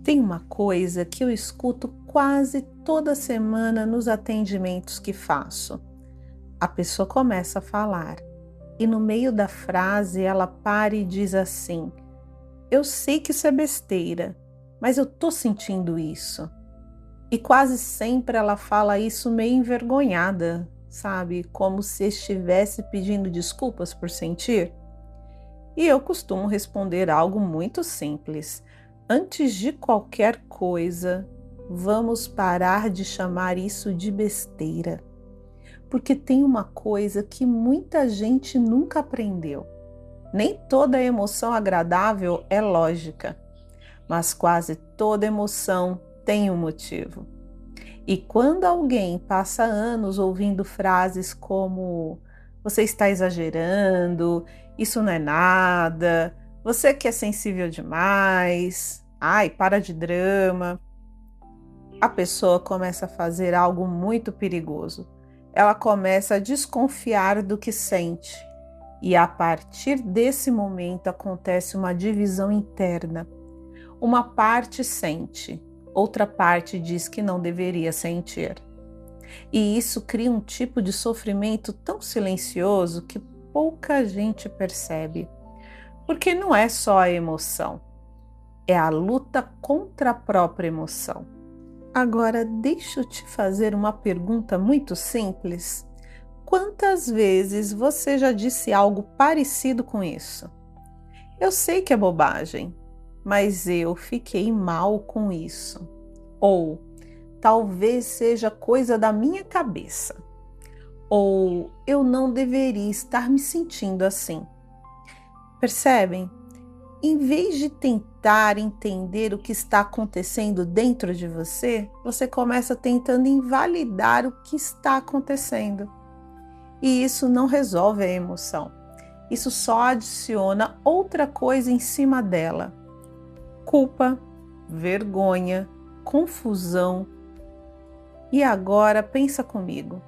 Tem uma coisa que eu escuto quase toda semana nos atendimentos que faço. A pessoa começa a falar e no meio da frase ela para e diz assim: eu sei que isso é besteira, mas eu tô sentindo isso. E quase sempre ela fala isso meio envergonhada, sabe? Como se estivesse pedindo desculpas por sentir. E eu costumo responder algo muito simples. Antes de qualquer coisa, vamos parar de chamar isso de besteira. Porque tem uma coisa que muita gente nunca aprendeu. Nem toda emoção agradável é lógica, mas quase toda emoção tem um motivo. E quando alguém passa anos ouvindo frases como "você está exagerando", "isso não é nada", "você que é sensível demais", "ai, para de drama", a pessoa começa a fazer algo muito perigoso. Ela começa a desconfiar do que sente. E a partir desse momento acontece uma divisão interna. Uma parte sente, outra parte diz que não deveria sentir. E isso cria um tipo de sofrimento tão silencioso que pouca gente percebe. Porque não é só a emoção, é a luta contra a própria emoção. Agora, deixa eu te fazer uma pergunta muito simples. Quantas vezes você já disse algo parecido com isso? Eu sei que é bobagem, mas eu fiquei mal com isso. Ou talvez seja coisa da minha cabeça. Ou eu não deveria estar me sentindo assim. Percebem? Em vez de tentar entender o que está acontecendo dentro de você, você começa tentando invalidar o que está acontecendo. E isso não resolve a emoção. Isso só adiciona outra coisa em cima dela. Culpa, vergonha, confusão. E agora pensa comigo.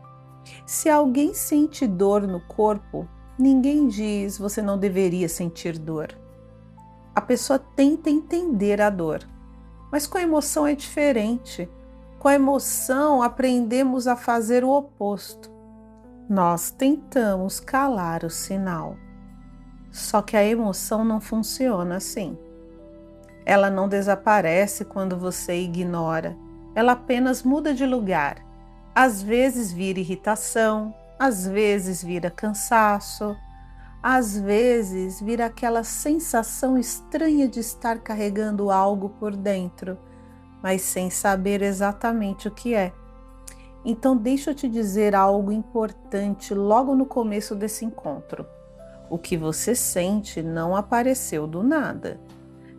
Se alguém sente dor no corpo, ninguém diz você não deveria sentir dor. A pessoa tenta entender a dor, mas com a emoção é diferente. Com a emoção aprendemos a fazer o oposto. Nós tentamos calar o sinal. Só que a emoção não funciona assim. Ela não desaparece quando você ignora. Ela apenas muda de lugar. Às vezes vira irritação, às vezes vira cansaço, às vezes vira aquela sensação estranha de estar carregando algo por dentro, mas sem saber exatamente o que é. Então deixa eu te dizer algo importante logo no começo desse encontro. O que você sente não apareceu do nada.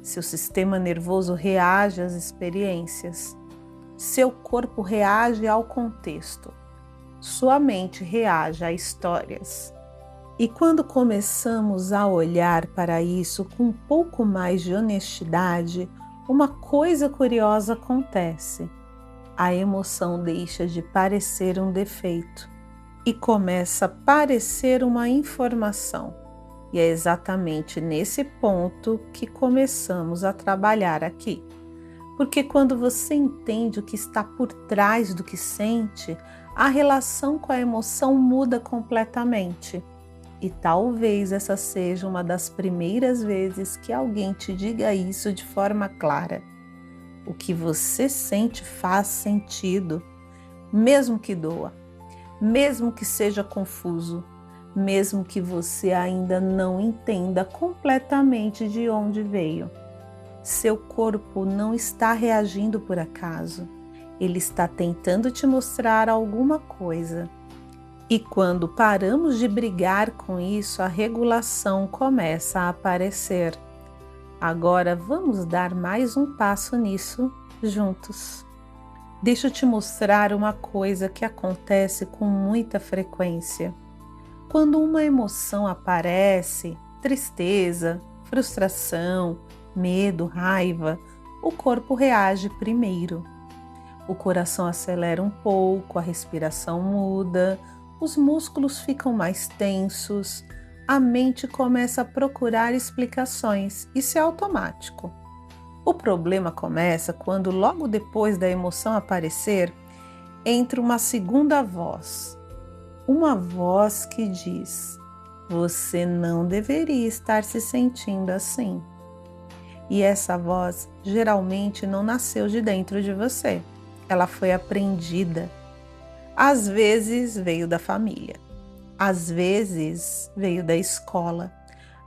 Seu sistema nervoso reage às experiências. Seu corpo reage ao contexto. Sua mente reage a histórias. E quando começamos a olhar para isso com um pouco mais de honestidade, uma coisa curiosa acontece. A emoção deixa de parecer um defeito e começa a parecer uma informação. E é exatamente nesse ponto que começamos a trabalhar aqui. Porque quando você entende o que está por trás do que sente, a relação com a emoção muda completamente. E talvez essa seja uma das primeiras vezes que alguém te diga isso de forma clara. O que você sente faz sentido, mesmo que doa, mesmo que seja confuso, mesmo que você ainda não entenda completamente de onde veio. Seu corpo não está reagindo por acaso, ele está tentando te mostrar alguma coisa. E quando paramos de brigar com isso, a regulação começa a aparecer. Agora vamos dar mais um passo nisso juntos. Deixa eu te mostrar uma coisa que acontece com muita frequência. Quando uma emoção aparece, tristeza, frustração, medo, raiva, o corpo reage primeiro. O coração acelera um pouco, a respiração muda, os músculos ficam mais tensos, a mente começa a procurar explicações, isso é automático. O problema começa quando, logo depois da emoção aparecer, entra uma segunda voz. Uma voz que diz: você não deveria estar se sentindo assim. E essa voz geralmente não nasceu de dentro de você. Ela foi aprendida. Às vezes veio da família. Às vezes veio da escola.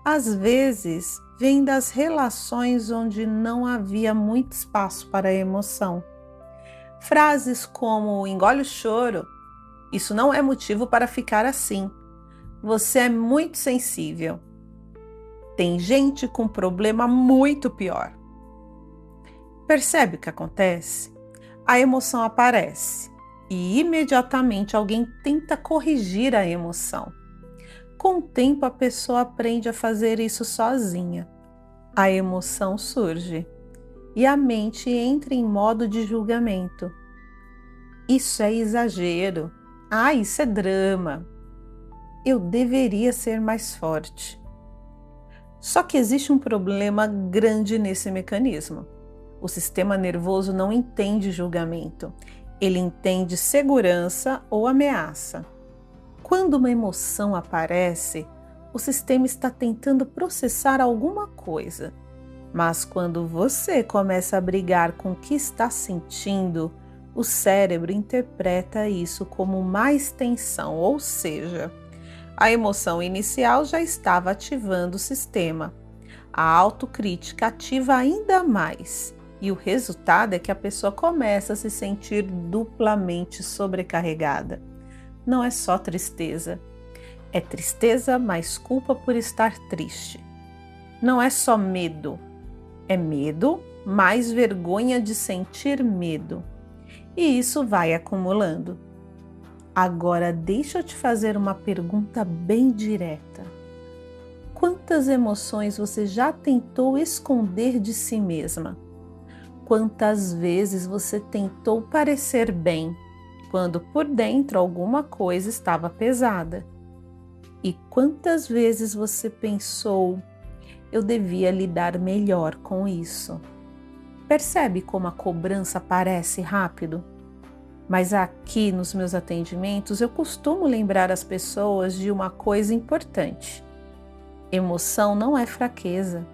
Às vezes vem das relações onde não havia muito espaço para a emoção. Frases como engole o choro, isso não é motivo para ficar assim. Você é muito sensível. Tem gente com problema muito pior. Percebe o que acontece? A emoção aparece e imediatamente alguém tenta corrigir a emoção. Com o tempo, a pessoa aprende a fazer isso sozinha. A emoção surge e a mente entra em modo de julgamento. Isso é exagero. Ah, isso é drama. Eu deveria ser mais forte. Só que existe um problema grande nesse mecanismo. O sistema nervoso não entende julgamento. Ele entende segurança ou ameaça. Quando uma emoção aparece, o sistema está tentando processar alguma coisa. Mas quando você começa a brigar com o que está sentindo, o cérebro interpreta isso como mais tensão, ou seja, a emoção inicial já estava ativando o sistema. A autocrítica ativa ainda mais. E o resultado é que a pessoa começa a se sentir duplamente sobrecarregada. Não é só tristeza. É tristeza mais culpa por estar triste. Não é só medo. É medo mais vergonha de sentir medo. E isso vai acumulando. Agora deixa eu te fazer uma pergunta bem direta. Quantas emoções você já tentou esconder de si mesma? Quantas vezes você tentou parecer bem, quando por dentro alguma coisa estava pesada? E quantas vezes você pensou: eu devia lidar melhor com isso? Percebe como a cobrança aparece rápido? Mas aqui nos meus atendimentos eu costumo lembrar as pessoas de uma coisa importante. Emoção não é fraqueza.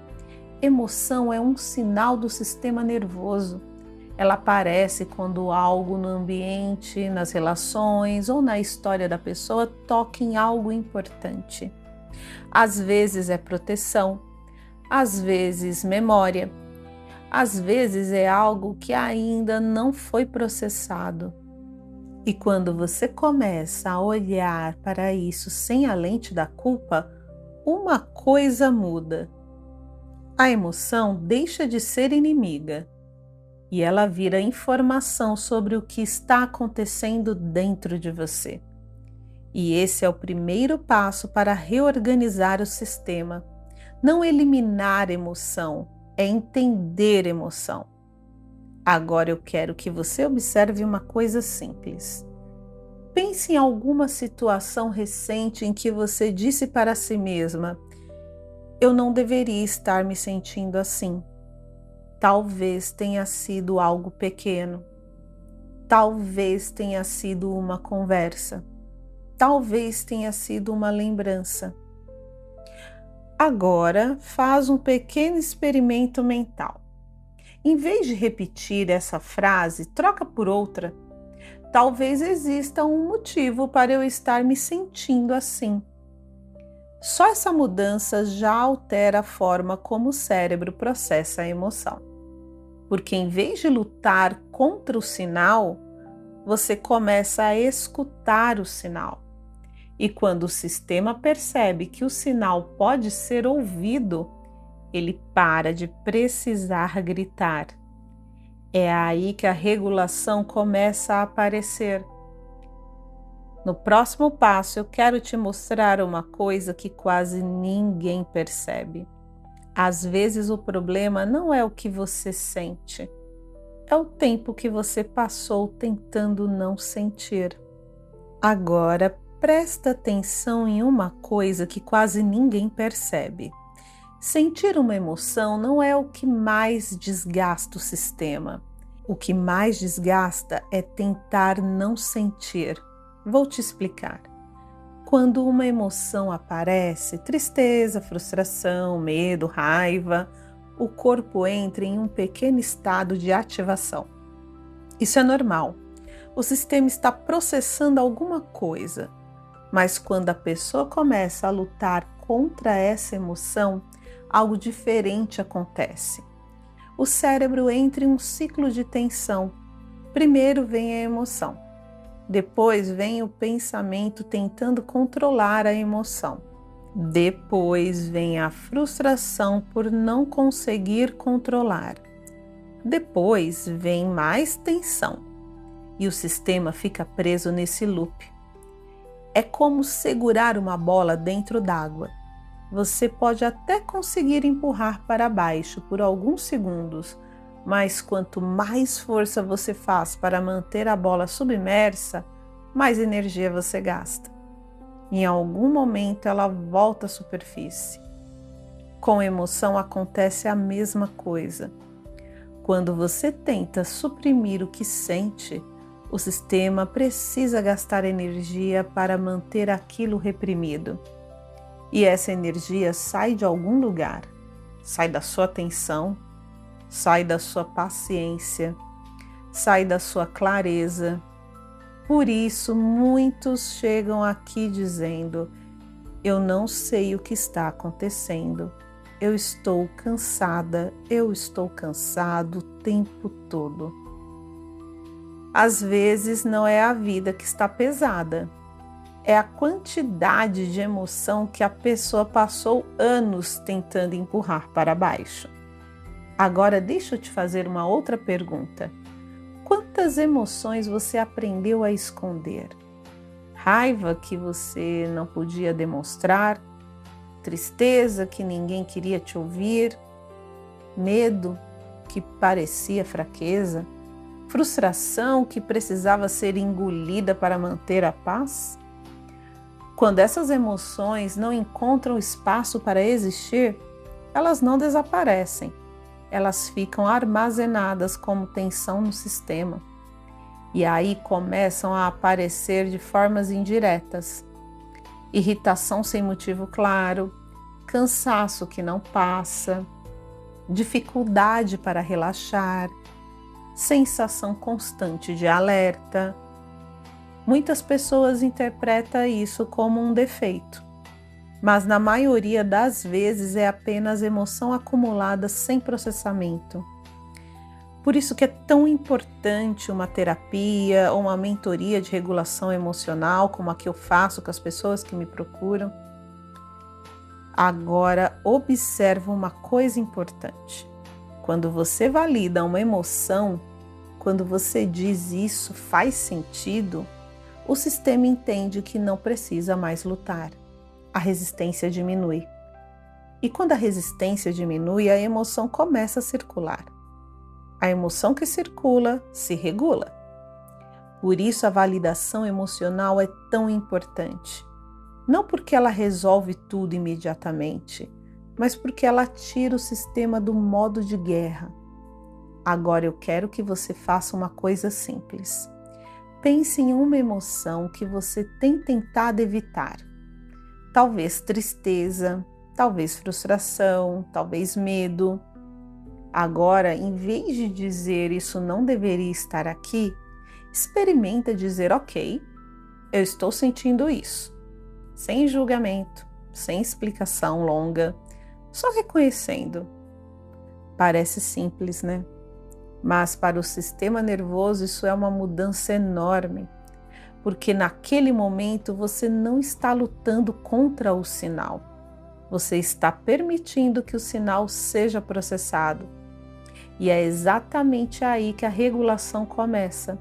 Emoção é um sinal do sistema nervoso. Ela aparece quando algo no ambiente, nas relações ou na história da pessoa toca em algo importante. Às vezes é proteção, às vezes memória, às vezes é algo que ainda não foi processado. E quando você começa a olhar para isso sem a lente da culpa, uma coisa muda. A emoção deixa de ser inimiga e ela vira informação sobre o que está acontecendo dentro de você. E esse é o primeiro passo para reorganizar o sistema. Não eliminar emoção, é entender emoção. Agora eu quero que você observe uma coisa simples. Pense em alguma situação recente em que você disse para si mesma: eu não deveria estar me sentindo assim. Talvez tenha sido algo pequeno. Talvez tenha sido uma conversa. Talvez tenha sido uma lembrança. Agora, faz um pequeno experimento mental. Em vez de repetir essa frase, troca por outra. Talvez exista um motivo para eu estar me sentindo assim. Só essa mudança já altera a forma como o cérebro processa a emoção. Porque em vez de lutar contra o sinal, você começa a escutar o sinal. E quando o sistema percebe que o sinal pode ser ouvido, ele para de precisar gritar. É aí que a regulação começa a aparecer. No próximo passo, eu quero te mostrar uma coisa que quase ninguém percebe. Às vezes o problema não é o que você sente, é o tempo que você passou tentando não sentir. Agora, presta atenção em uma coisa que quase ninguém percebe. Sentir uma emoção não é o que mais desgasta o sistema. O que mais desgasta é tentar não sentir. Vou te explicar. Quando uma emoção aparece, tristeza, frustração, medo, raiva, o corpo entra em um pequeno estado de ativação. Isso é normal. O sistema está processando alguma coisa, mas quando a pessoa começa a lutar contra essa emoção, algo diferente acontece. O cérebro entra em um ciclo de tensão. Primeiro vem a emoção, depois vem o pensamento tentando controlar a emoção. Depois vem a frustração por não conseguir controlar. Depois vem mais tensão e o sistema fica preso nesse loop. É como segurar uma bola dentro d'água. Você pode até conseguir empurrar para baixo por alguns segundos, mas quanto mais força você faz para manter a bola submersa, mais energia você gasta. Em algum momento ela volta à superfície. Com emoção acontece a mesma coisa. Quando você tenta suprimir o que sente, o sistema precisa gastar energia para manter aquilo reprimido. E essa energia sai de algum lugar, sai da sua atenção, sai da sua paciência, sai da sua clareza. Por isso, muitos chegam aqui dizendo: eu não sei o que está acontecendo, eu estou cansada, eu estou cansado o tempo todo. Às vezes não é a vida que está pesada, é a quantidade de emoção que a pessoa passou anos tentando empurrar para baixo. Agora deixa eu te fazer uma outra pergunta. Quantas emoções você aprendeu a esconder? Raiva que você não podia demonstrar, tristeza que ninguém queria te ouvir, medo que parecia fraqueza, frustração que precisava ser engolida para manter a paz? Quando essas emoções não encontram espaço para existir, elas não desaparecem. Elas ficam armazenadas como tensão no sistema. E aí começam a aparecer de formas indiretas. Irritação sem motivo claro, cansaço que não passa, dificuldade para relaxar, sensação constante de alerta. Muitas pessoas interpretam isso como um defeito, mas na maioria das vezes é apenas emoção acumulada sem processamento. Por isso que é tão importante uma terapia ou uma mentoria de regulação emocional, como a que eu faço com as pessoas que me procuram. Agora, observa uma coisa importante. Quando você valida uma emoção, quando você diz isso faz sentido, o sistema entende que não precisa mais lutar. A resistência diminui. E quando a resistência diminui, a emoção começa a circular. A emoção que circula se regula. Por isso a validação emocional é tão importante. Não porque ela resolve tudo imediatamente, mas porque ela tira o sistema do modo de guerra. Agora eu quero que você faça uma coisa simples. Pense em uma emoção que você tem tentado evitar. Talvez tristeza, talvez frustração, talvez medo. Agora, em vez de dizer isso não deveria estar aqui, experimenta dizer: ok, eu estou sentindo isso. Sem julgamento, sem explicação longa, só reconhecendo. Parece simples, né? Mas para o sistema nervoso isso é uma mudança enorme, porque naquele momento você não está lutando contra o sinal, você está permitindo que o sinal seja processado. E é exatamente aí que a regulação começa.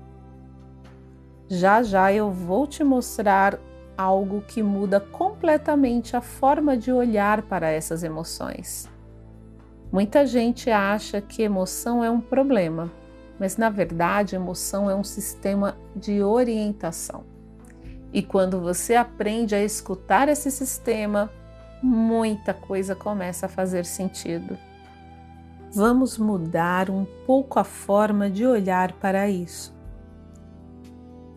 Já já eu vou te mostrar algo que muda completamente a forma de olhar para essas emoções. Muita gente acha que emoção é um problema, mas na verdade emoção é um sistema de orientação. E quando você aprende a escutar esse sistema, muita coisa começa a fazer sentido. Vamos mudar um pouco a forma de olhar para isso.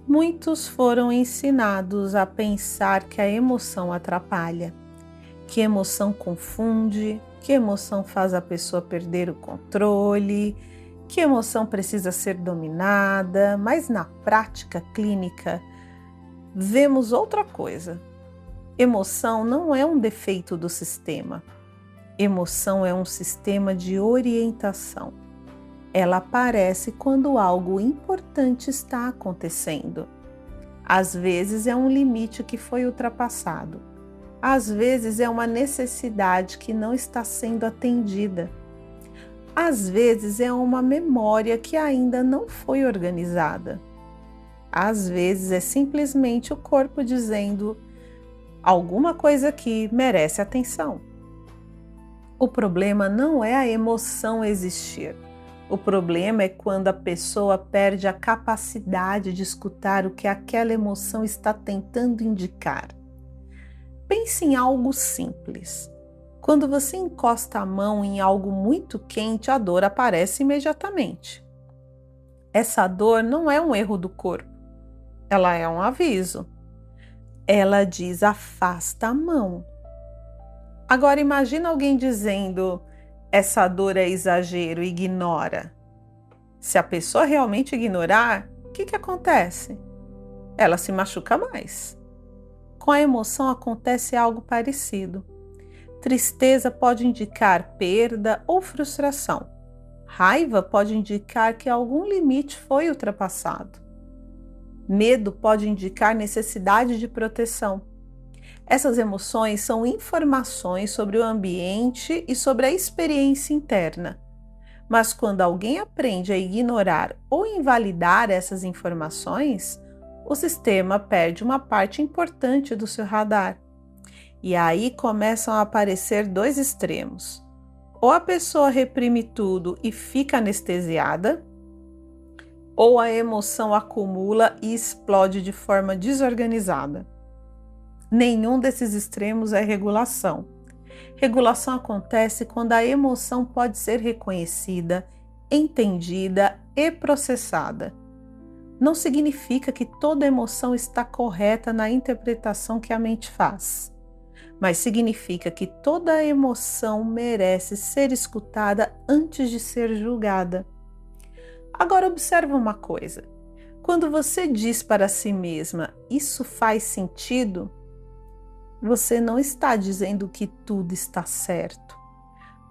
Muitos foram ensinados a pensar que a emoção atrapalha, que a emoção confunde, que a emoção faz a pessoa perder o controle, que a emoção precisa ser dominada, mas na prática clínica vemos outra coisa. Emoção não é um defeito do sistema. Emoção é um sistema de orientação. Ela aparece quando algo importante está acontecendo. Às vezes é um limite que foi ultrapassado. Às vezes é uma necessidade que não está sendo atendida. Às vezes é uma memória que ainda não foi organizada. Às vezes é simplesmente o corpo dizendo: alguma coisa aqui merece atenção. O problema não é a emoção existir. O problema é quando a pessoa perde a capacidade de escutar o que aquela emoção está tentando indicar. Pense em algo simples. Quando você encosta a mão em algo muito quente, a dor aparece imediatamente. Essa dor não é um erro do corpo. Ela é um aviso. Ela diz: afasta a mão. Agora imagina alguém dizendo: essa dor é exagero, ignora. Se a pessoa realmente ignorar, o que acontece? Ela se machuca mais. Com a emoção acontece algo parecido. Tristeza pode indicar perda ou frustração. Raiva pode indicar que algum limite foi ultrapassado. Medo pode indicar necessidade de proteção. Essas emoções são informações sobre o ambiente e sobre a experiência interna. Mas quando alguém aprende a ignorar ou invalidar essas informações, o sistema perde uma parte importante do seu radar. E aí começam a aparecer dois extremos. Ou a pessoa reprime tudo e fica anestesiada, ou a emoção acumula e explode de forma desorganizada. Nenhum desses extremos é regulação. Regulação acontece quando a emoção pode ser reconhecida, entendida e processada. Não significa que toda emoção está correta na interpretação que a mente faz, mas significa que toda emoção merece ser escutada antes de ser julgada. Agora observa uma coisa. Quando você diz para si mesma, isso faz sentido, você não está dizendo que tudo está certo.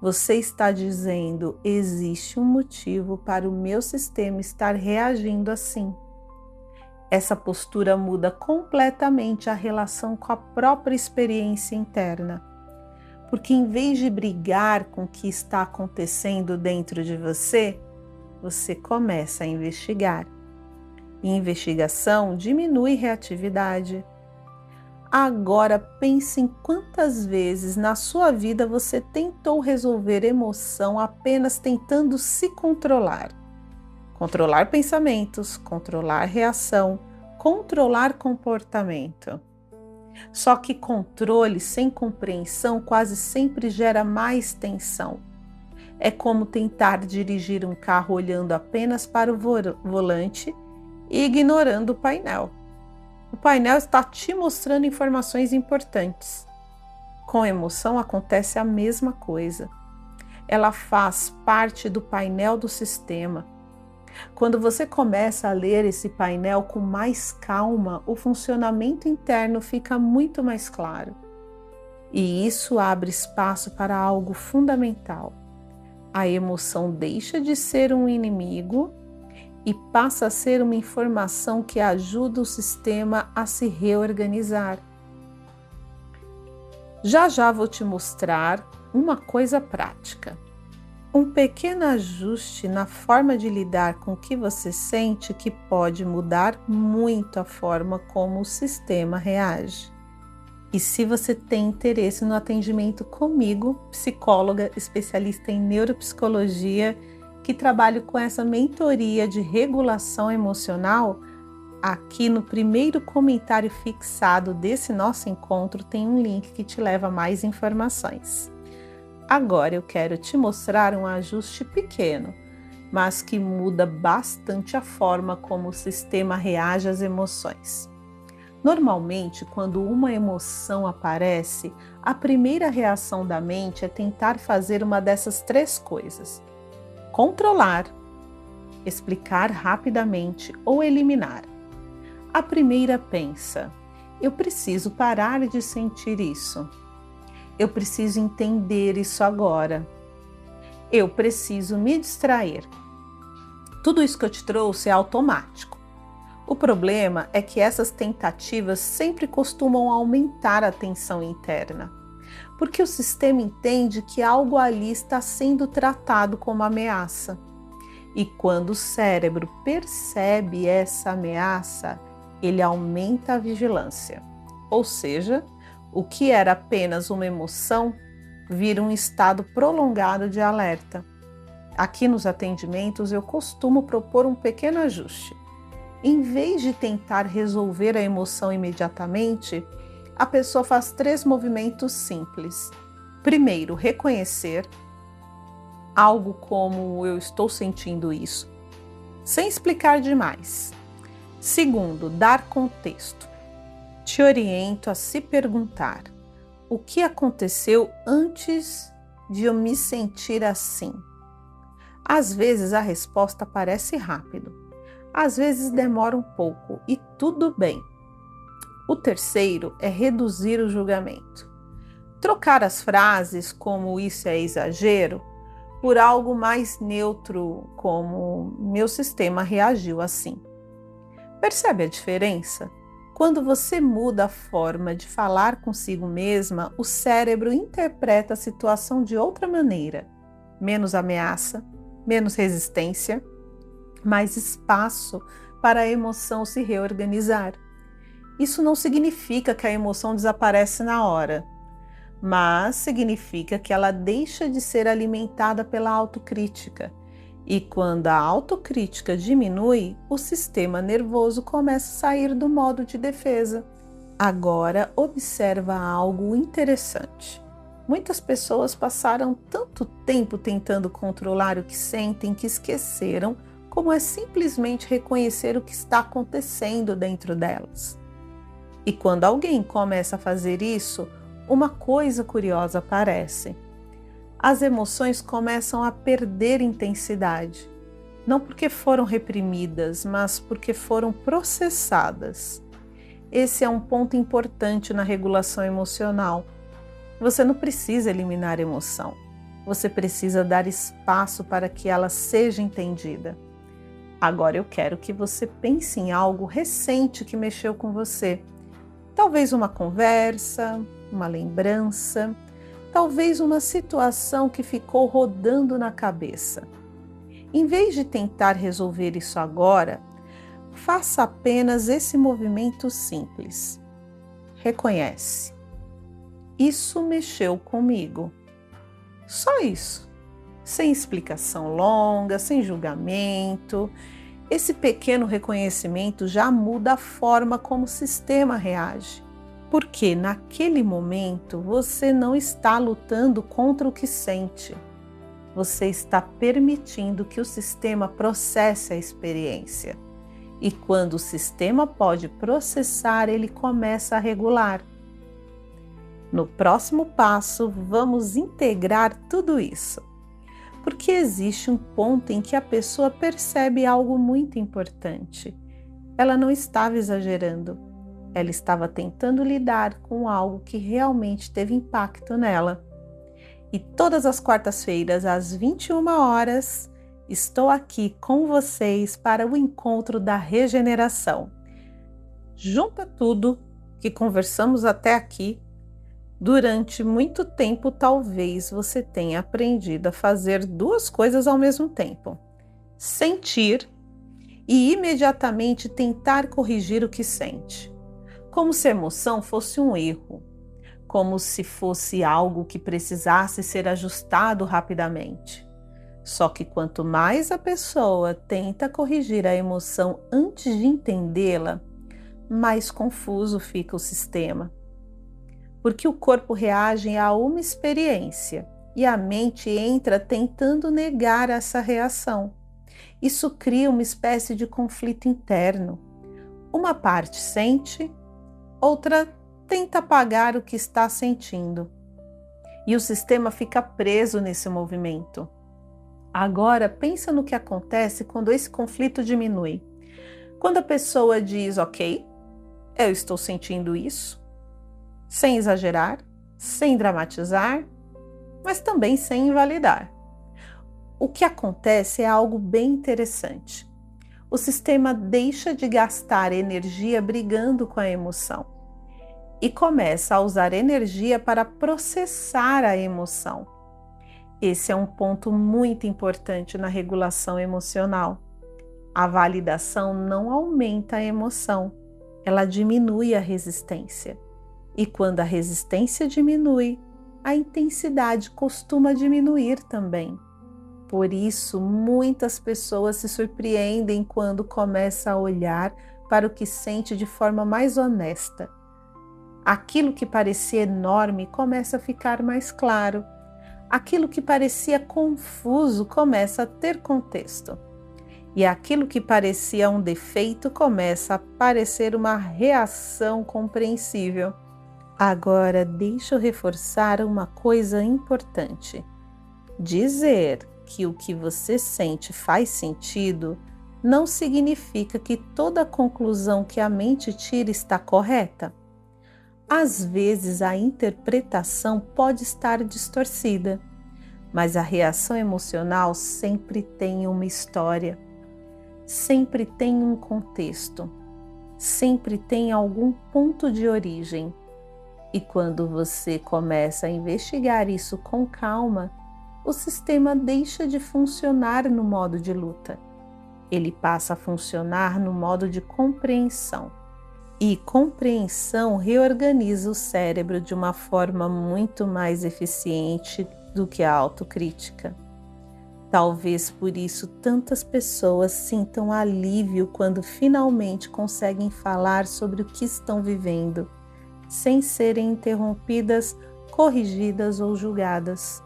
Você está dizendo: existe um motivo para o meu sistema estar reagindo assim. Essa postura muda completamente a relação com a própria experiência interna. Porque em vez de brigar com o que está acontecendo dentro de você, você começa a investigar. E investigação diminui reatividade. Agora pense em quantas vezes na sua vida você tentou resolver emoção apenas tentando se controlar. Controlar pensamentos, controlar reação, controlar comportamento. Só que controle sem compreensão quase sempre gera mais tensão. É como tentar dirigir um carro olhando apenas para o volante e ignorando o painel. O painel está te mostrando informações importantes. Com emoção acontece a mesma coisa. Ela faz parte do painel do sistema. Quando você começa a ler esse painel com mais calma, o funcionamento interno fica muito mais claro. E isso abre espaço para algo fundamental. A emoção deixa de ser um inimigo e passa a ser uma informação que ajuda o sistema a se reorganizar. Já já vou te mostrar uma coisa prática. Um pequeno ajuste na forma de lidar com o que você sente que pode mudar muito a forma como o sistema reage. E se você tem interesse no atendimento comigo, psicóloga especialista em neuropsicologia, que trabalho com essa mentoria de regulação emocional, Aqui no primeiro comentário fixado desse nosso encontro tem um link que te leva a mais informações. Agora eu quero te mostrar um ajuste pequeno, mas que muda bastante a forma como o sistema reage às emoções. Normalmente, quando uma emoção aparece, a primeira reação da mente é tentar fazer uma dessas três coisas: controlar, explicar rapidamente ou eliminar. A primeira pensa: eu preciso parar de sentir isso. Eu preciso entender isso agora. Eu preciso me distrair. Tudo isso que eu te trouxe é automático. O problema é que essas tentativas sempre costumam aumentar a tensão interna, porque o sistema entende que algo ali está sendo tratado como ameaça. E quando o cérebro percebe essa ameaça, ele aumenta a vigilância. Ou seja, o que era apenas uma emoção vira um estado prolongado de alerta. Aqui nos atendimentos eu costumo propor um pequeno ajuste. Em vez de tentar resolver a emoção imediatamente, a pessoa faz 3 movimentos simples. Primeiro, reconhecer algo como eu estou sentindo isso, sem explicar demais. Segundo, dar contexto. Te oriento a se perguntar: o que aconteceu antes de eu me sentir assim? Às vezes a resposta parece rápido. Às vezes demora um pouco e tudo bem. O terceiro é reduzir o julgamento. Trocar as frases como isso é exagero por algo mais neutro, como meu sistema reagiu assim. Percebe a diferença? Quando você muda a forma de falar consigo mesma, o cérebro interpreta a situação de outra maneira. Menos ameaça, menos resistência, mais espaço para a emoção se reorganizar. Isso não significa que a emoção desaparece na hora, mas significa que ela deixa de ser alimentada pela autocrítica. E quando a autocrítica diminui, o sistema nervoso começa a sair do modo de defesa. Agora, observa algo interessante. Muitas pessoas passaram tanto tempo tentando controlar o que sentem que esqueceram como é simplesmente reconhecer o que está acontecendo dentro delas. E quando alguém começa a fazer isso, uma coisa curiosa aparece. As emoções começam a perder intensidade, não porque foram reprimidas, mas porque foram processadas. Esse é um ponto importante na regulação emocional. Você não precisa eliminar a emoção, você precisa dar espaço para que ela seja entendida. Agora eu quero que você pense em algo recente que mexeu com você. Talvez uma conversa, uma lembrança, talvez uma situação que ficou rodando na cabeça. Em vez de tentar resolver isso agora, faça apenas esse movimento simples. Reconhece. Isso mexeu comigo. Só isso. Sem explicação longa, sem julgamento. Esse pequeno reconhecimento já muda a forma como o sistema reage. Porque naquele momento você não está lutando contra o que sente. Você está permitindo que o sistema processe a experiência. E quando o sistema pode processar, ele começa a regular. No próximo passo, vamos integrar tudo isso. Porque existe um ponto em que a pessoa percebe algo muito importante. Ela não estava exagerando. Ela estava tentando lidar com algo que realmente teve impacto nela. E todas as quartas-feiras, às 21 horas, estou aqui com vocês para o encontro da regeneração. Junta tudo que conversamos até aqui. Durante muito tempo, talvez você tenha aprendido a fazer 2 coisas ao mesmo tempo: sentir e imediatamente tentar corrigir o que sente, como se a emoção fosse um erro, como se fosse algo que precisasse ser ajustado rapidamente. Só que quanto mais a pessoa tenta corrigir a emoção antes de entendê-la, mais confuso fica o sistema. Porque o corpo reage a uma experiência e a mente entra tentando negar essa reação. Isso cria uma espécie de conflito interno. Uma parte sente, outra tenta apagar o que está sentindo. E o sistema fica preso nesse movimento. Agora, pensa no que acontece quando esse conflito diminui. Quando a pessoa diz, ok, eu estou sentindo isso, sem exagerar, sem dramatizar, mas também sem invalidar. O que acontece é algo bem interessante. O sistema deixa de gastar energia brigando com a emoção e começa a usar energia para processar a emoção. Esse é um ponto muito importante na regulação emocional. A validação não aumenta a emoção, ela diminui a resistência. E quando a resistência diminui, a intensidade costuma diminuir também. Por isso, muitas pessoas se surpreendem quando começam a olhar para o que sente de forma mais honesta. Aquilo que parecia enorme começa a ficar mais claro. Aquilo que parecia confuso começa a ter contexto. E aquilo que parecia um defeito começa a parecer uma reação compreensível. Agora, deixa eu reforçar uma coisa importante. Dizer que o que você sente faz sentido não significa que toda conclusão que a mente tira está correta. Às vezes a interpretação pode estar distorcida, mas a reação emocional sempre tem uma história, sempre tem um contexto, sempre tem algum ponto de origem. E quando você começa a investigar isso com calma, o sistema deixa de funcionar no modo de luta. Ele passa a funcionar no modo de compreensão. E compreensão reorganiza o cérebro de uma forma muito mais eficiente do que a autocrítica. Talvez por isso tantas pessoas sintam alívio quando finalmente conseguem falar sobre o que estão vivendo, sem serem interrompidas, corrigidas ou julgadas.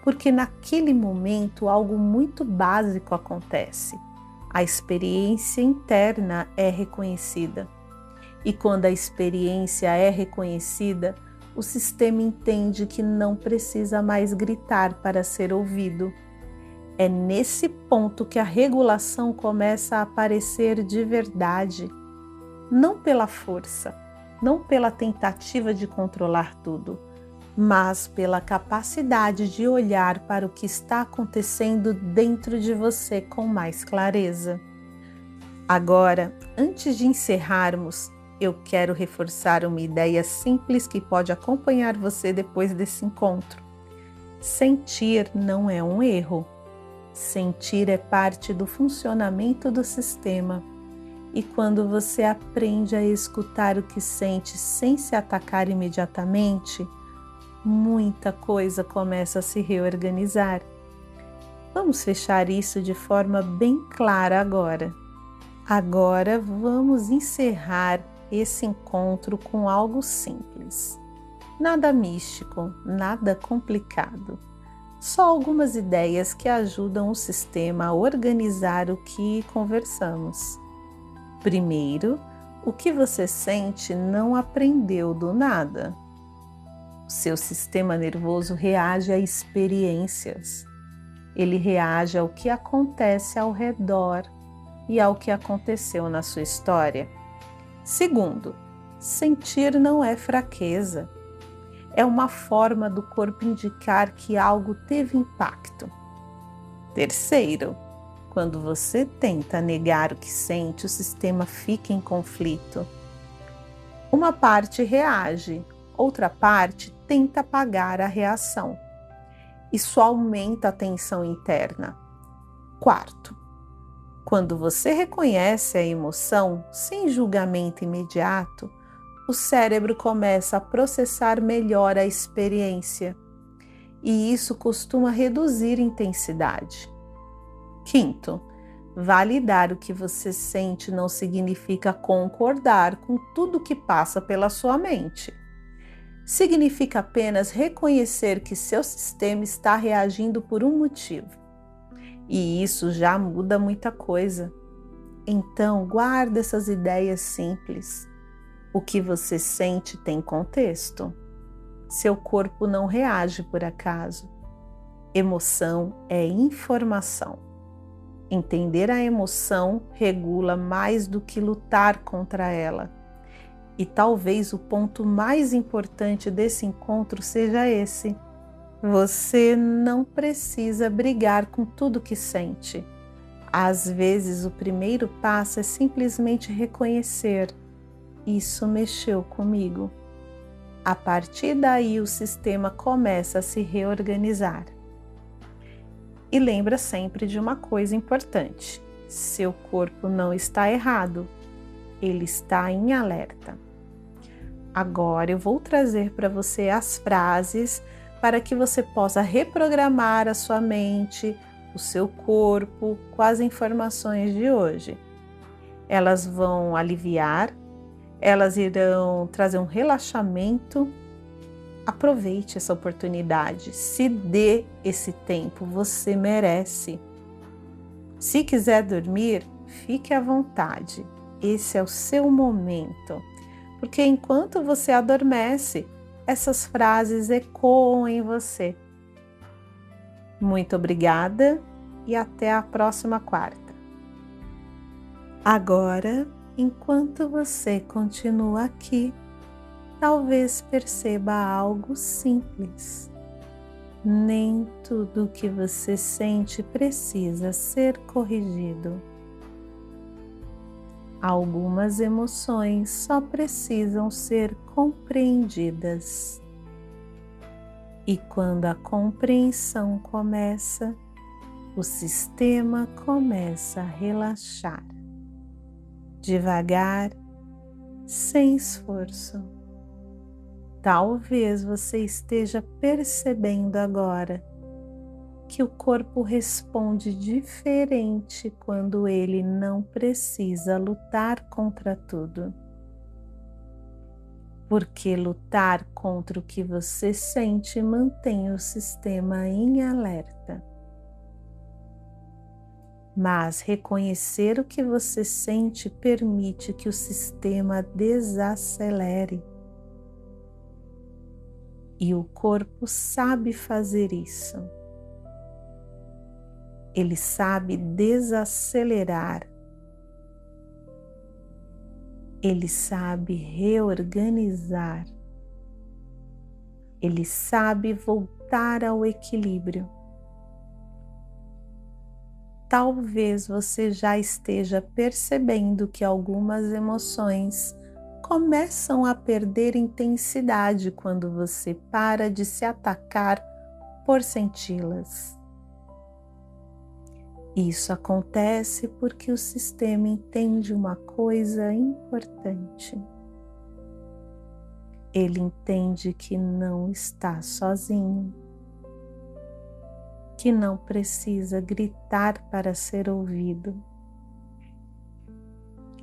Porque naquele momento algo muito básico acontece. A experiência interna é reconhecida. E quando a experiência é reconhecida, o sistema entende que não precisa mais gritar para ser ouvido. É nesse ponto que a regulação começa a aparecer de verdade, não pela força, não pela tentativa de controlar tudo, mas pela capacidade de olhar para o que está acontecendo dentro de você com mais clareza. Agora, antes de encerrarmos, eu quero reforçar uma ideia simples que pode acompanhar você depois desse encontro. Sentir não é um erro. Sentir é parte do funcionamento do sistema. E quando você aprende a escutar o que sente sem se atacar imediatamente, muita coisa começa a se reorganizar. Vamos fechar isso de forma bem clara agora. Agora vamos encerrar esse encontro com algo simples. Nada místico, nada complicado. Só algumas ideias que ajudam o sistema a organizar o que conversamos. Primeiro, o que você sente não aprendeu do nada. O seu sistema nervoso reage a experiências. Ele reage ao que acontece ao redor e ao que aconteceu na sua história. Segundo, sentir não é fraqueza. É uma forma do corpo indicar que algo teve impacto. Terceiro, quando você tenta negar o que sente, o sistema fica em conflito. Uma parte reage, outra parte tenta apagar a reação. Isso aumenta a tensão interna. Quarto, quando você reconhece a emoção sem julgamento imediato, o cérebro começa a processar melhor a experiência. e isso costuma reduzir intensidade. Quinto, validar o que você sente não significa concordar com tudo que passa pela sua mente. Significa apenas reconhecer que seu sistema está reagindo por um motivo. E isso já muda muita coisa. Então, guarda essas ideias simples. O que você sente tem contexto. Seu corpo não reage por acaso. Emoção é informação. Entender a emoção regula mais do que lutar contra ela. E talvez o ponto mais importante desse encontro seja esse. Você não precisa brigar com tudo que sente. Às vezes, o primeiro passo é simplesmente reconhecer: isso mexeu comigo. A partir daí, o sistema começa a se reorganizar. E lembra sempre de uma coisa importante: seu corpo não está errado, ele está em alerta. Agora eu vou trazer para você as frases para que você possa reprogramar a sua mente, o seu corpo com as informações de hoje. Elas vão aliviar, elas irão trazer um relaxamento. Aproveite essa oportunidade, se dê esse tempo, você merece. Se quiser dormir, fique à vontade, esse é o seu momento, porque enquanto você adormece, essas frases ecoam em você. Muito obrigada e até a próxima quarta. Agora, enquanto você continua aqui, talvez perceba algo simples. Nem tudo que você sente precisa ser corrigido. Algumas emoções só precisam ser compreendidas. E quando a compreensão começa, o sistema começa a relaxar. Devagar, sem esforço. Talvez você esteja percebendo agora que o corpo responde diferente quando ele não precisa lutar contra tudo. Porque lutar contra o que você sente mantém o sistema em alerta. Mas reconhecer o que você sente permite que o sistema desacelere. E o corpo sabe fazer isso. Ele sabe desacelerar. Ele sabe reorganizar. Ele sabe voltar ao equilíbrio. Talvez você já esteja percebendo que algumas emoções começam a perder intensidade quando você para de se atacar por senti-las. Isso acontece porque o sistema entende uma coisa importante. Ele entende que não está sozinho, que não precisa gritar para ser ouvido.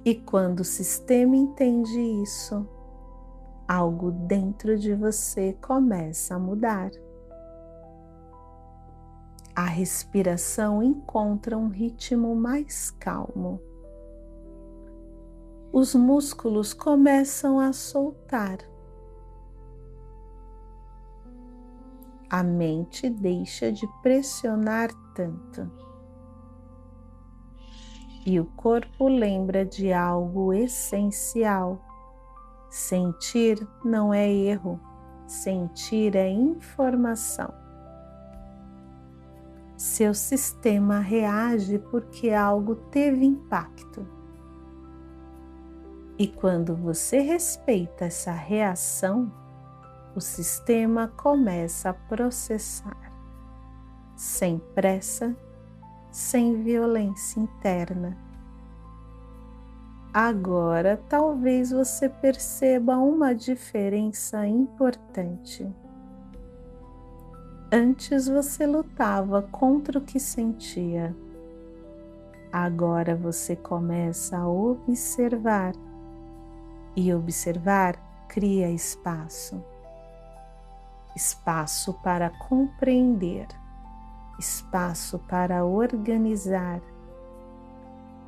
E quando o sistema entende isso, algo dentro de você começa a mudar. A respiração encontra um ritmo mais calmo. Os músculos começam a soltar. A mente deixa de pressionar tanto. E o corpo lembra de algo essencial. Sentir não é erro, sentir é informação. Seu sistema reage porque algo teve impacto. E quando você respeita essa reação, o sistema começa a processar, sem pressa, sem violência interna. Agora, talvez você perceba uma diferença importante. Antes você lutava contra o que sentia. Agora você começa a observar, e observar cria espaço. Espaço para compreender, espaço para organizar,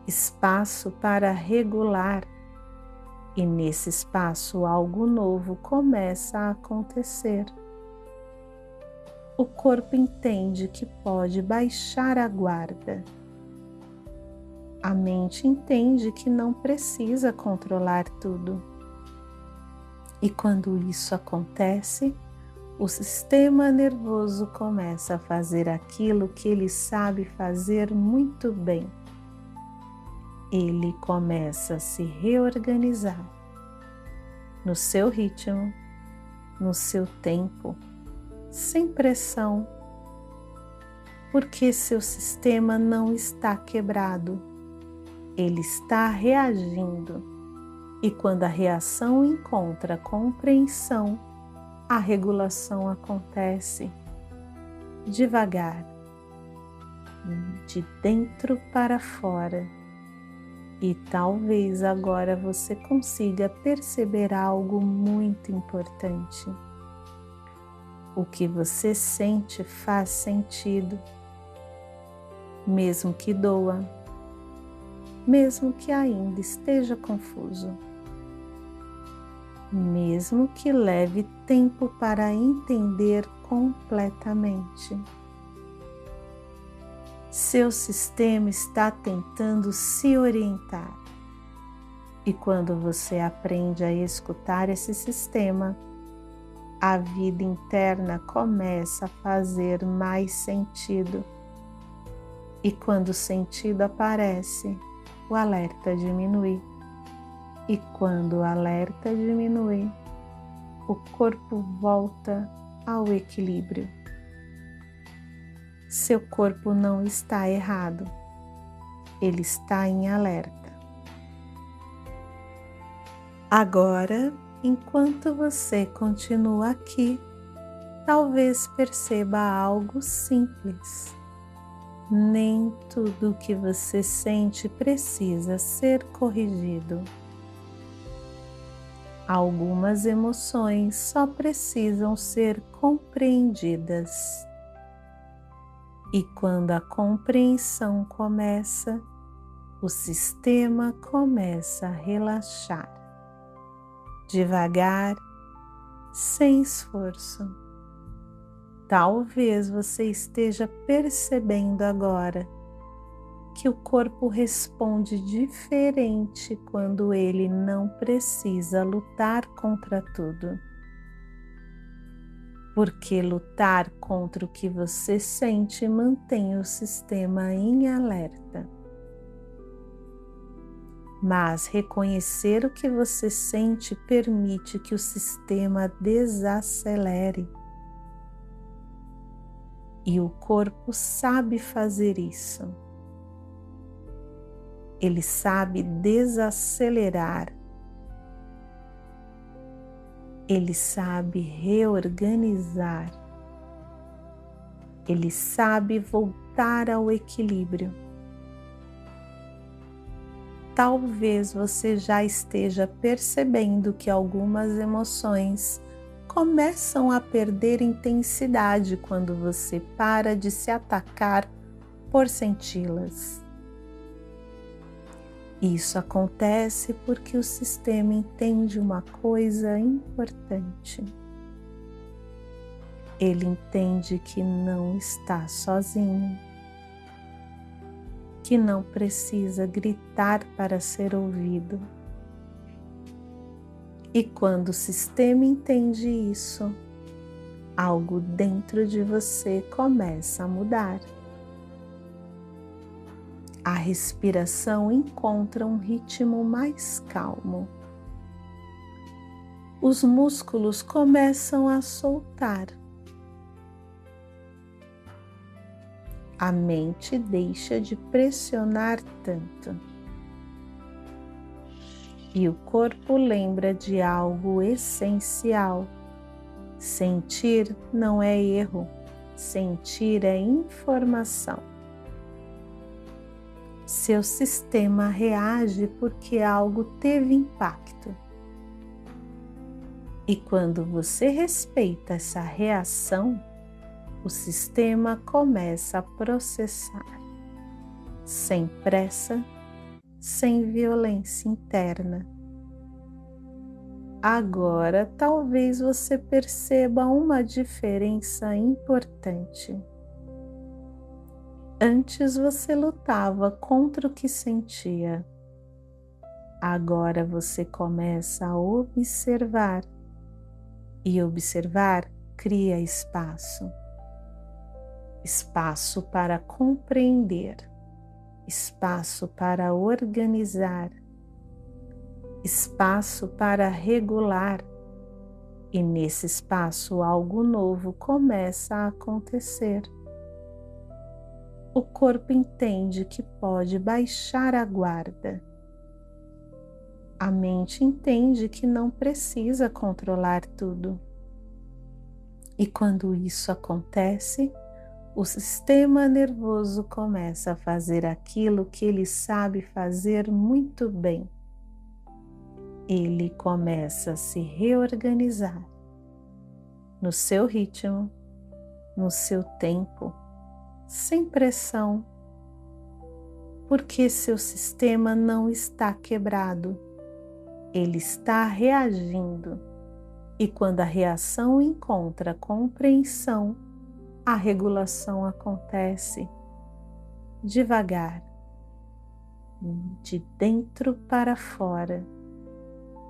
espaço para regular, e nesse espaço algo novo começa a acontecer. O corpo entende que pode baixar a guarda. A mente entende que não precisa controlar tudo. E quando isso acontece, o sistema nervoso começa a fazer aquilo que ele sabe fazer muito bem. Ele começa a se reorganizar no seu ritmo, no seu tempo, sem pressão, porque seu sistema não está quebrado. Ele está reagindo, e quando a reação encontra compreensão, a regulação acontece devagar, de dentro para fora, e talvez agora você consiga perceber algo muito importante. O que você sente faz sentido, mesmo que doa, mesmo que ainda esteja confuso, mesmo que leve tempo para entender completamente. Seu sistema está tentando se orientar, e quando você aprende a escutar esse sistema, a vida interna começa a fazer mais sentido. E quando o sentido aparece, o alerta diminui. E quando o alerta diminui, o corpo volta ao equilíbrio. Seu corpo não está errado, ele está em alerta. Agora, enquanto você continua aqui, talvez perceba algo simples. Nem tudo o que você sente precisa ser corrigido. Algumas emoções só precisam ser compreendidas. E quando a compreensão começa, o sistema começa a relaxar. Devagar, sem esforço. Talvez você esteja percebendo agora que o corpo responde diferente quando ele não precisa lutar contra tudo. Porque lutar contra o que você sente mantém o sistema em alerta. Mas reconhecer o que você sente permite que o sistema desacelere. E o corpo sabe fazer isso. Ele sabe desacelerar. Ele sabe reorganizar. Ele sabe voltar ao equilíbrio. Talvez você já esteja percebendo que algumas emoções começam a perder intensidade quando você para de se atacar por senti-las. Isso acontece porque o sistema entende uma coisa importante. Ele entende que não está sozinho, que não precisa gritar para ser ouvido. E quando o sistema entende isso, algo dentro de você começa a mudar. A respiração encontra um ritmo mais calmo. Os músculos começam a soltar. A mente deixa de pressionar tanto. E o corpo lembra de algo essencial. Sentir não é erro, Sentir é informação. Seu sistema reage porque algo teve impacto. E quando você respeita essa reação, o sistema começa a processar, sem pressa, sem violência interna. Agora, talvez você perceba uma diferença importante. Antes você lutava contra o que sentia. Agora você começa a observar. E observar cria espaço. Espaço para compreender. Espaço para organizar. Espaço para regular. E nesse espaço algo novo começa a acontecer. O corpo entende que pode baixar a guarda. A mente entende que não precisa controlar tudo. E quando isso acontece, o sistema nervoso começa a fazer aquilo que ele sabe fazer muito bem. Ele começa a se reorganizar no seu ritmo, no seu tempo, sem pressão, porque seu sistema não está quebrado, ele está reagindo, e quando a reação encontra compreensão, a regulação acontece devagar, de dentro para fora,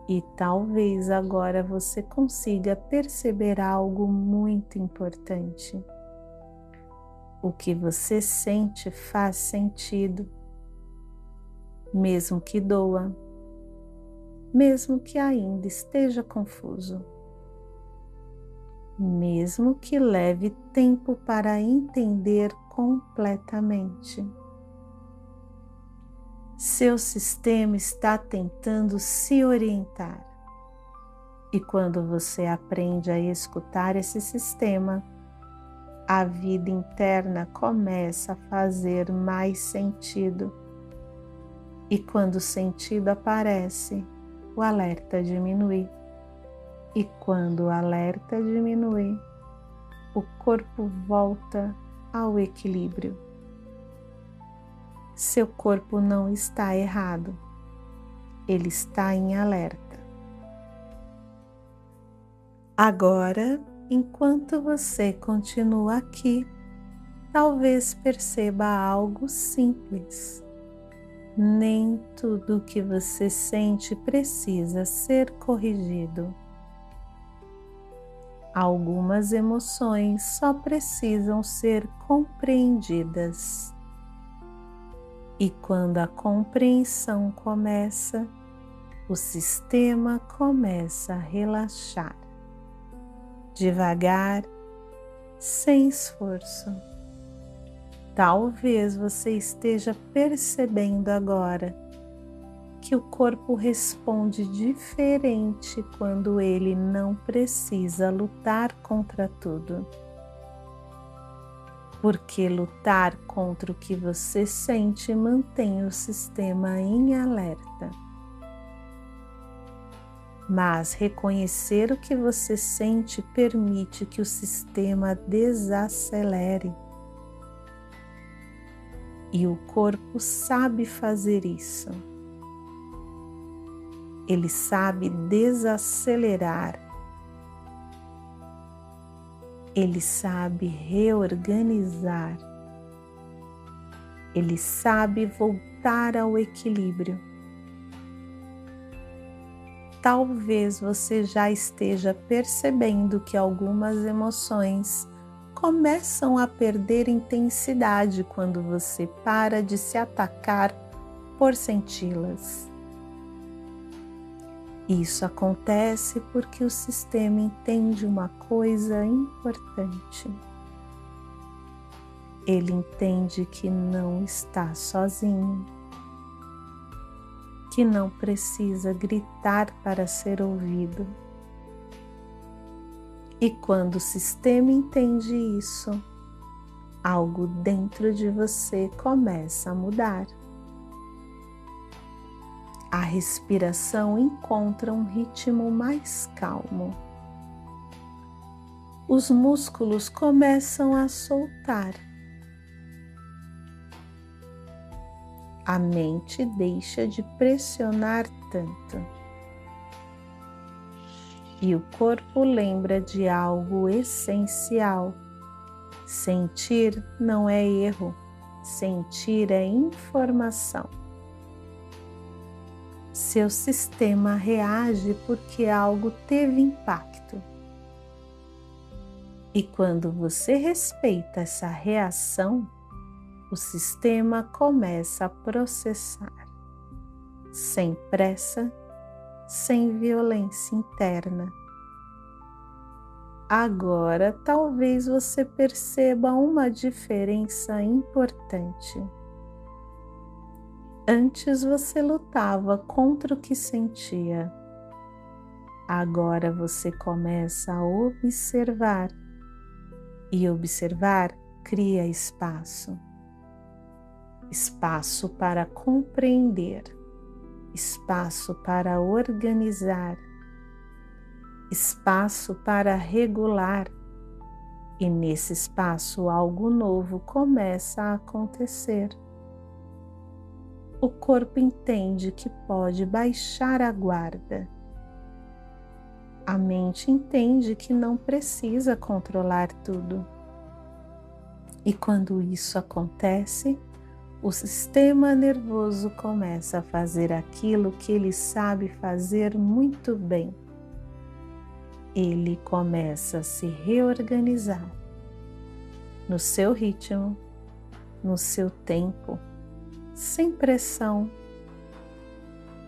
e talvez agora você consiga perceber algo muito importante. O que você sente faz sentido, mesmo que doa, mesmo que ainda esteja confuso, mesmo que leve tempo para entender completamente. Seu sistema está tentando se orientar, e quando você aprende a escutar esse sistema, a vida interna começa a fazer mais sentido. E quando o sentido aparece, o alerta diminui. E quando o alerta diminui, o corpo volta ao equilíbrio. Seu corpo não está errado, ele está em alerta. Agora, enquanto você continua aqui, talvez perceba algo simples. Nem tudo o que você sente precisa ser corrigido. Algumas emoções só precisam ser compreendidas. E quando a compreensão começa, o sistema começa a relaxar. Devagar, sem esforço. Talvez você esteja percebendo agora que o corpo responde diferente quando ele não precisa lutar contra tudo. Porque lutar contra o que você sente mantém o sistema em alerta. Mas reconhecer o que você sente permite que o sistema desacelere. E o corpo sabe fazer isso. Ele sabe desacelerar. Ele sabe reorganizar. Ele sabe voltar ao equilíbrio. Talvez você já esteja percebendo que algumas emoções começam a perder intensidade quando você para de se atacar por senti-las. Isso acontece porque o sistema entende uma coisa importante. Ele entende que não está sozinho, que não precisa gritar para ser ouvido. E quando o sistema entende isso, algo dentro de você começa a mudar. A respiração encontra um ritmo mais calmo. Os músculos começam a soltar. A mente deixa de pressionar tanto. E o corpo lembra de algo essencial. Sentir não é erro, sentir é informação. Seu sistema reage porque algo teve impacto. E quando você respeita essa reação, o sistema começa a processar, sem pressa, sem violência interna. Agora, talvez você perceba uma diferença importante. Antes você lutava contra o que sentia. Agora você começa a observar. E observar cria espaço. Espaço para compreender. Espaço para organizar. Espaço para regular. E nesse espaço algo novo começa a acontecer. O corpo entende que pode baixar a guarda. A mente entende que não precisa controlar tudo. E quando isso acontece, o sistema nervoso começa a fazer aquilo que ele sabe fazer muito bem. Ele começa a se reorganizar no seu ritmo, no seu tempo, sem pressão,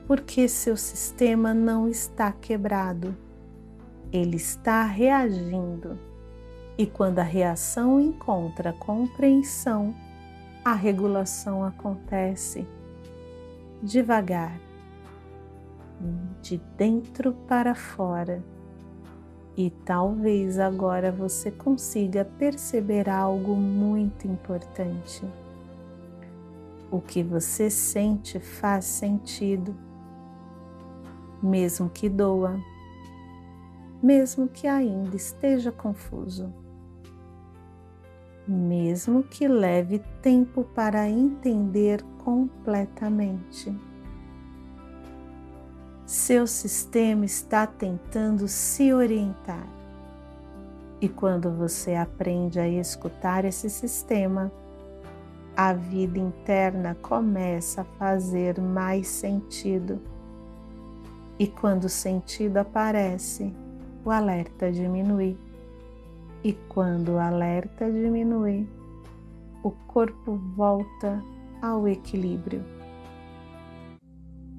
porque seu sistema não está quebrado, ele está reagindo, e quando a reação encontra compreensão, a regulação acontece devagar, de dentro para fora, e talvez agora você consiga perceber algo muito importante. O que você sente faz sentido, mesmo que doa, mesmo que ainda esteja confuso, mesmo que leve tempo para entender completamente. Seu sistema está tentando se orientar, e quando você aprende a escutar esse sistema, a vida interna começa a fazer mais sentido. E quando o sentido aparece, o alerta diminui. E quando o alerta diminui, o corpo volta ao equilíbrio.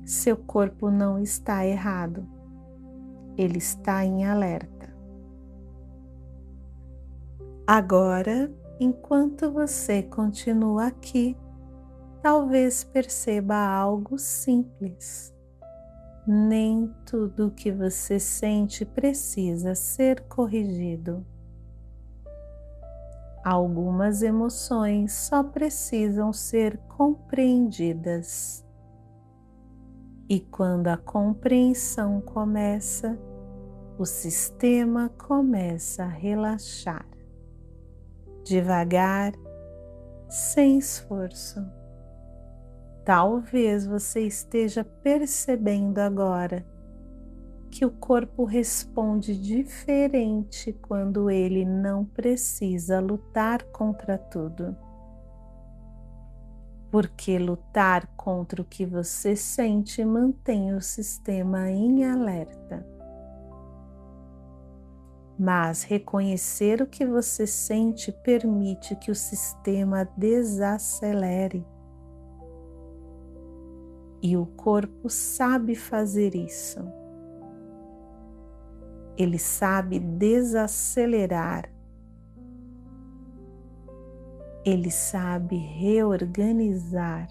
Seu corpo não está errado, ele está em alerta. Agora, enquanto você continua aqui, talvez perceba algo simples. Nem tudo o que você sente precisa ser corrigido. Algumas emoções só precisam ser compreendidas. E quando a compreensão começa, o sistema começa a relaxar. Devagar, sem esforço. Talvez você esteja percebendo agora que o corpo responde diferente quando ele não precisa lutar contra tudo. Porque lutar contra o que você sente mantém o sistema em alerta. Mas reconhecer o que você sente permite que o sistema desacelere. E o corpo sabe fazer isso. Ele sabe desacelerar. Ele sabe reorganizar.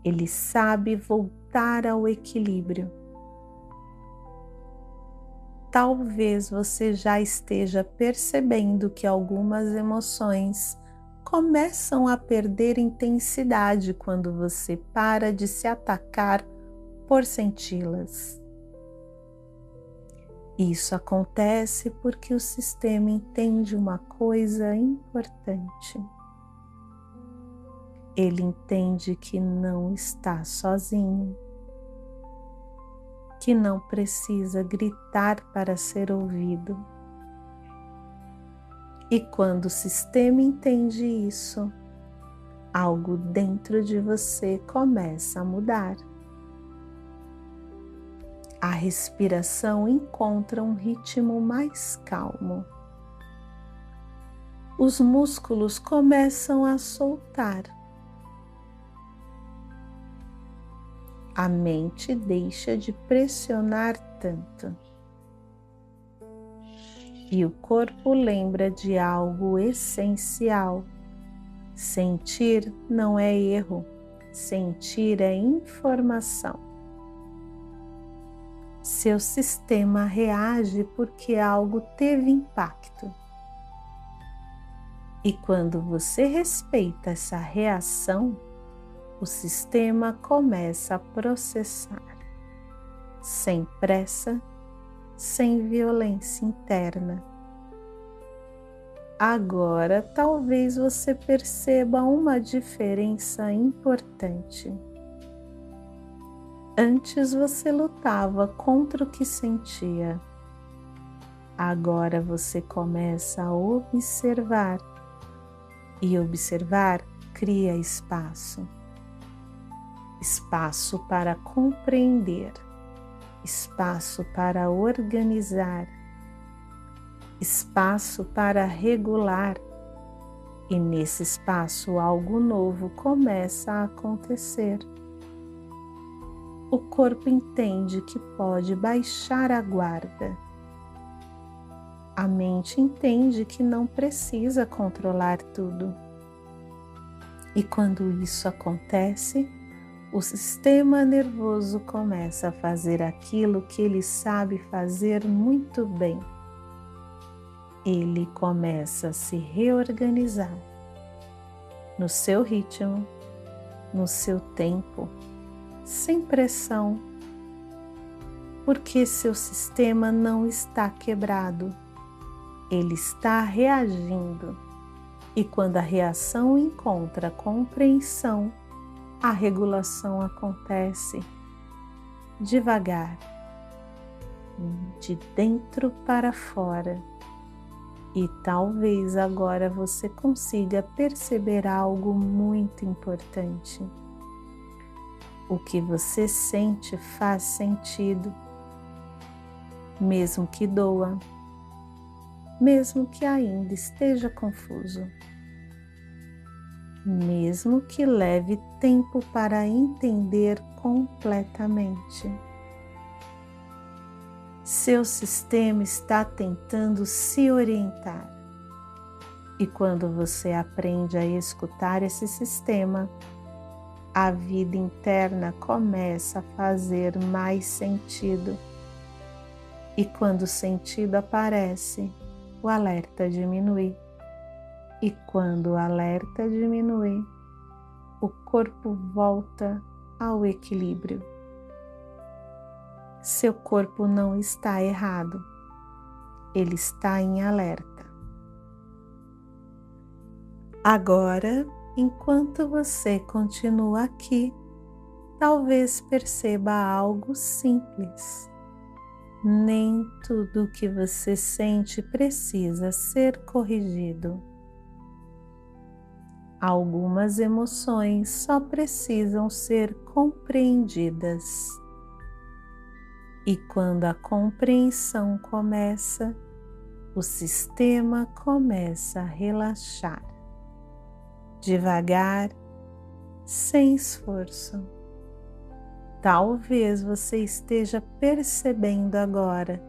Ele sabe voltar ao equilíbrio. talvez você já esteja percebendo que algumas emoções começam a perder intensidade quando você para de se atacar por senti-las. Isso acontece porque o sistema entende uma coisa importante. Ele entende que não está sozinho, que não precisa gritar para ser ouvido. E quando o sistema entende isso, algo dentro de você começa a mudar. A respiração encontra um ritmo mais calmo. Os músculos começam a soltar. A mente deixa de pressionar tanto. E o corpo lembra de algo essencial. Sentir não é erro, sentir é informação. Seu sistema reage porque algo teve impacto. E quando você respeita essa reação, o sistema começa a processar, sem pressa, sem violência interna. Agora, talvez você perceba uma diferença importante. Antes você lutava contra o que sentia. Agora você começa a observar. E observar cria espaço. Espaço para compreender. Espaço para organizar. Espaço para regular. E nesse espaço algo novo começa a acontecer. O corpo entende que pode baixar a guarda. A mente entende que não precisa controlar tudo. E quando isso acontece, o sistema nervoso começa a fazer aquilo que ele sabe fazer muito bem. Ele começa a se reorganizar no seu ritmo, no seu tempo, sem pressão, porque seu sistema não está quebrado, ele está reagindo, e quando a reação encontra compreensão, a regulação acontece devagar, de dentro para fora, e talvez agora você consiga perceber algo muito importante. O que você sente faz sentido, mesmo que doa, mesmo que ainda esteja confuso, mesmo que leve tempo para entender completamente. Seu sistema está tentando se orientar, e quando você aprende a escutar esse sistema, a vida interna começa a fazer mais sentido. E quando o sentido aparece, o alerta diminui. E quando o alerta diminui, o corpo volta ao equilíbrio. Seu corpo não está errado, ele está em alerta. Agora, enquanto você continua aqui, talvez perceba algo simples. Nem tudo o que você sente precisa ser corrigido. Algumas emoções só precisam ser compreendidas. E quando a compreensão começa, o sistema começa a relaxar. Devagar, sem esforço. Talvez você esteja percebendo agora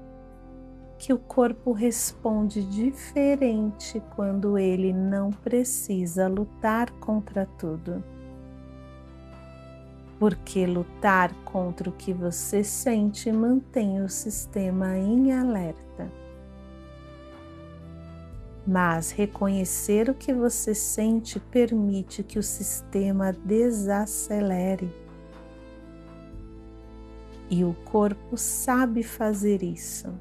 que o corpo responde diferente quando ele não precisa lutar contra tudo. porque lutar contra o que você sente mantém o sistema em alerta. Mas reconhecer o que você sente permite que o sistema desacelere. E o corpo sabe fazer isso.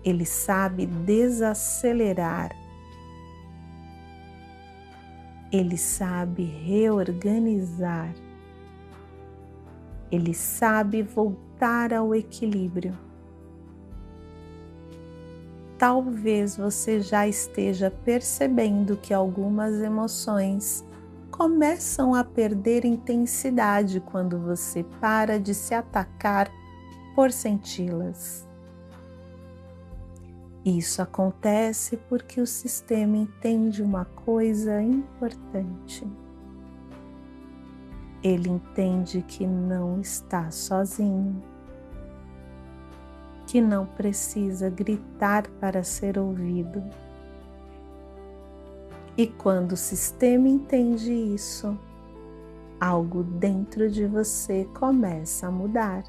Ele sabe desacelerar. Ele sabe reorganizar. Ele sabe voltar ao equilíbrio. Talvez você já esteja percebendo que algumas emoções começam a perder intensidade quando você para de se atacar por senti-las. Isso acontece porque o sistema entende uma coisa importante. Ele entende que não está sozinho, que não precisa gritar para ser ouvido. E quando o sistema entende isso, algo dentro de você começa a mudar.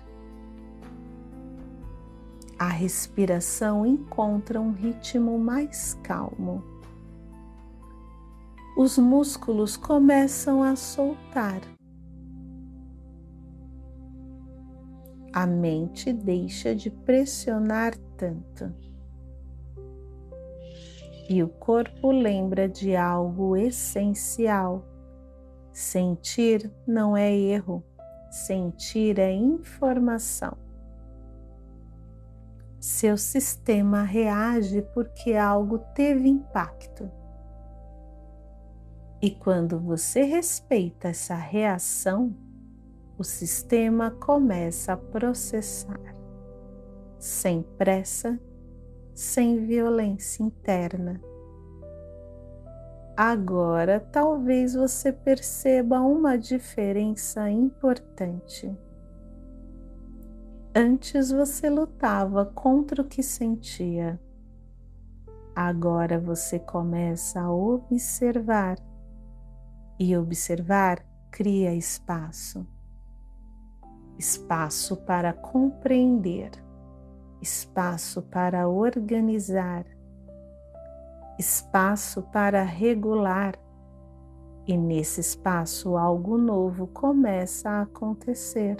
A respiração encontra um ritmo mais calmo. Os músculos começam a soltar. A mente deixa de pressionar tanto. E o corpo lembra de algo essencial. Sentir não é erro, sentir é informação. Seu sistema reage porque algo teve impacto. E quando você respeita essa reação, o sistema começa a processar, sem pressa, sem violência interna. Agora, talvez você perceba uma diferença importante. Antes você lutava contra o que sentia. Agora você começa a observar. E observar cria espaço. Espaço para compreender. Espaço para organizar. Espaço para regular. E nesse espaço algo novo começa a acontecer.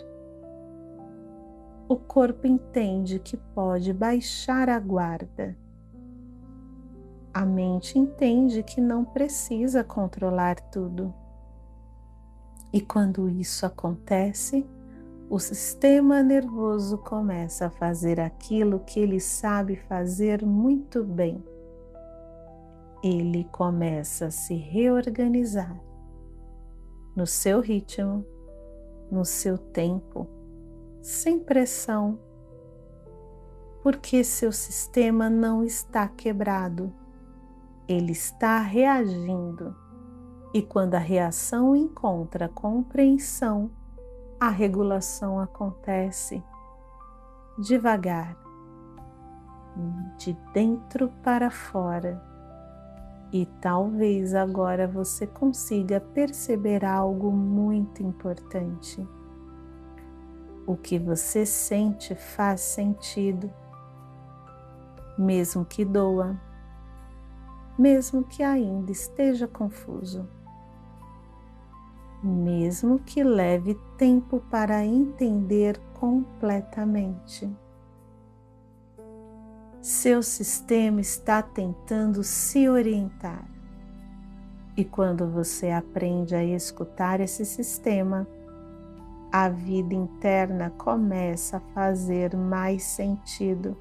O corpo entende que pode baixar a guarda. A mente entende que não precisa controlar tudo. E quando isso acontece, o sistema nervoso começa a fazer aquilo que ele sabe fazer muito bem. Ele começa a se reorganizar no seu ritmo, no seu tempo, sem pressão, porque seu sistema não está quebrado, ele está reagindo. E quando a reação encontra compreensão, a regulação acontece devagar, de dentro para fora. E talvez agora você consiga perceber algo muito importante. O que você sente faz sentido, mesmo que doa, mesmo que ainda esteja confuso, mesmo que leve tempo para entender completamente. Seu sistema está tentando se orientar. E quando você aprende a escutar esse sistema, a vida interna começa a fazer mais sentido.